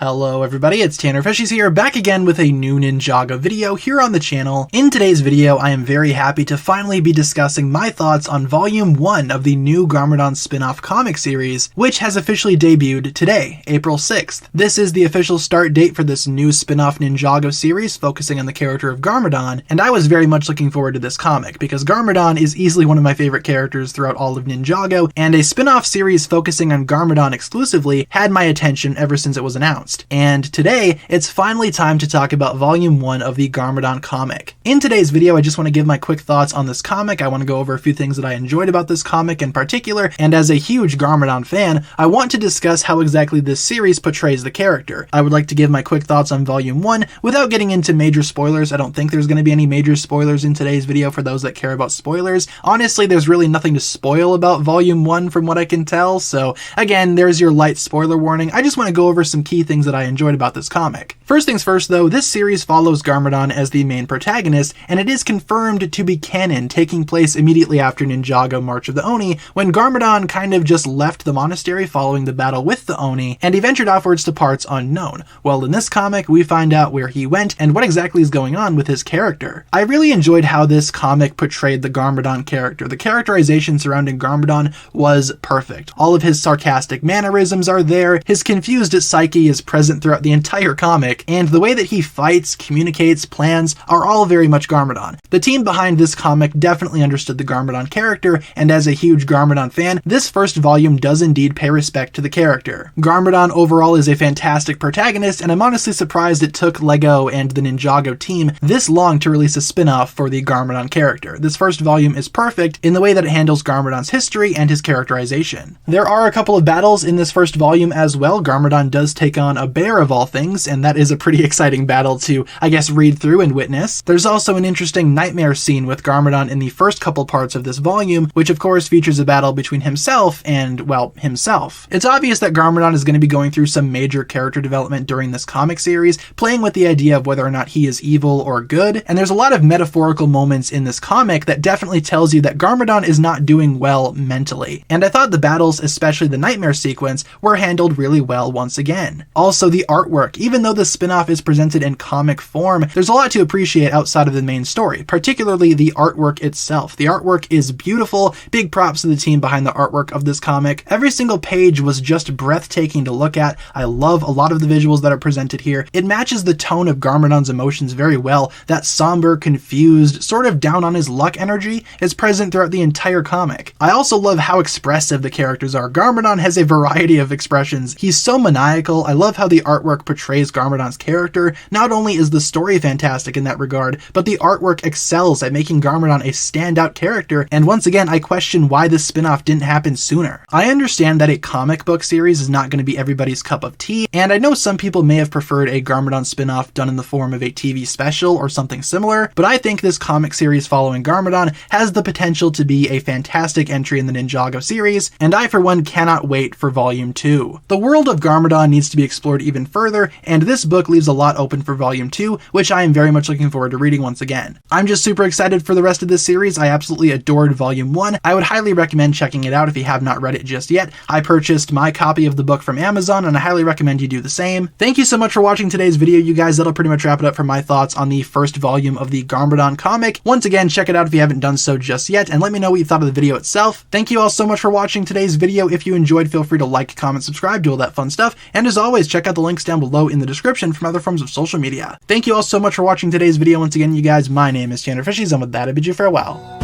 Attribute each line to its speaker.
Speaker 1: Hello everybody, it's TannerFishies here, back again with a new Ninjago video here on the channel. In today's video, I am very happy to finally be discussing my thoughts on Volume 1 of the new Garmadon spin-off comic series, which has officially debuted today, April 6th. This is the official start date for this new spin-off Ninjago series focusing on the character of Garmadon, and I was very much looking forward to this comic, because Garmadon is easily one of my favorite characters throughout all of Ninjago, and a spin-off series focusing on Garmadon exclusively had my attention ever since it was announced. And today, it's finally time to talk about Volume 1 of the Garmadon comic. In today's video, I just want to give my quick thoughts on this comic. I want to go over a few things that I enjoyed about this comic in particular, and as a huge Garmadon fan, I want to discuss how exactly this series portrays the character. I would like to give my quick thoughts on Volume 1 without getting into major spoilers. I don't think there's going to be any major spoilers in today's video for those that care about spoilers. Honestly, there's really nothing to spoil about Volume 1 from what I can tell, so again, there's your light spoiler warning. I just want to go over some key things that I enjoyed about this comic. First things first though, this series follows Garmadon as the main protagonist, and it is confirmed to be canon, taking place immediately after Ninjago March of the Oni, when Garmadon kind of just left the monastery following the battle with the Oni, and he ventured offwards to parts unknown. Well, in this comic, we find out where he went and what exactly is going on with his character. I really enjoyed how this comic portrayed the Garmadon character. The characterization surrounding Garmadon was perfect. All of his sarcastic mannerisms are there, his confused psyche is present throughout the entire comic, and the way that he fights, communicates, plans are all very much Garmadon. The team behind this comic definitely understood the Garmadon character, and as a huge Garmadon fan, this first volume does indeed pay respect to the character. Garmadon overall is a fantastic protagonist, and I'm honestly surprised it took LEGO and the Ninjago team this long to release a spin-off for the Garmadon character. This first volume is perfect in the way that it handles Garmadon's history and his characterization. There are a couple of battles in this first volume as well. Garmadon does take on a bear of all things, and that is a pretty exciting battle to, I guess, read through and witness. There's also an interesting nightmare scene with Garmadon in the first couple parts of this volume, which of course features a battle between himself and, well, himself. It's obvious that Garmadon is going to be going through some major character development during this comic series, playing with the idea of whether or not he is evil or good, and there's a lot of metaphorical moments in this comic that definitely tells you that Garmadon is not doing well mentally. And I thought the battles, especially the nightmare sequence, were handled really well once again. Also, the artwork. Even though the spin-off is presented in comic form, there's a lot to appreciate outside of the main story, particularly the artwork itself. The artwork is beautiful. Big props to the team behind the artwork of this comic. Every single page was just breathtaking to look at. I love a lot of the visuals that are presented here. It matches the tone of Garmadon's emotions very well. That somber, confused, sort of down on his luck energy is present throughout the entire comic. I also love how expressive the characters are. Garmadon has a variety of expressions. He's so maniacal. I love how the artwork portrays Garmadon's character. Not only is the story fantastic in that regard, but the artwork excels at making Garmadon a standout character, and once again, I question why this spin-off didn't happen sooner. I understand that a comic book series is not going to be everybody's cup of tea, and I know some people may have preferred a Garmadon spin-off done in the form of a TV special or something similar, but I think this comic series following Garmadon has the potential to be a fantastic entry in the Ninjago series, and I for one cannot wait for Volume 2. The world of Garmadon needs to be explored even further, and this book leaves a lot open for Volume 2, which I am very much looking forward to reading once again. I'm just super excited for the rest of this series. I absolutely adored Volume 1. I would highly recommend checking it out if you have not read it just yet. I purchased my copy of the book from Amazon, and I highly recommend you do the same. Thank you so much for watching today's video, you guys. That'll pretty much wrap it up for my thoughts on the first volume of the Garmadon comic. Once again, check it out if you haven't done so just yet, and let me know what you thought of the video itself. Thank you all so much for watching today's video. If you enjoyed, feel free to like, comment, subscribe, do all that fun stuff, and as always, check out the links down below in the description from other forms of social media. Thank you all so much for watching today's video. Once again, you guys, my name is TannerFishies, and with that, I bid you farewell.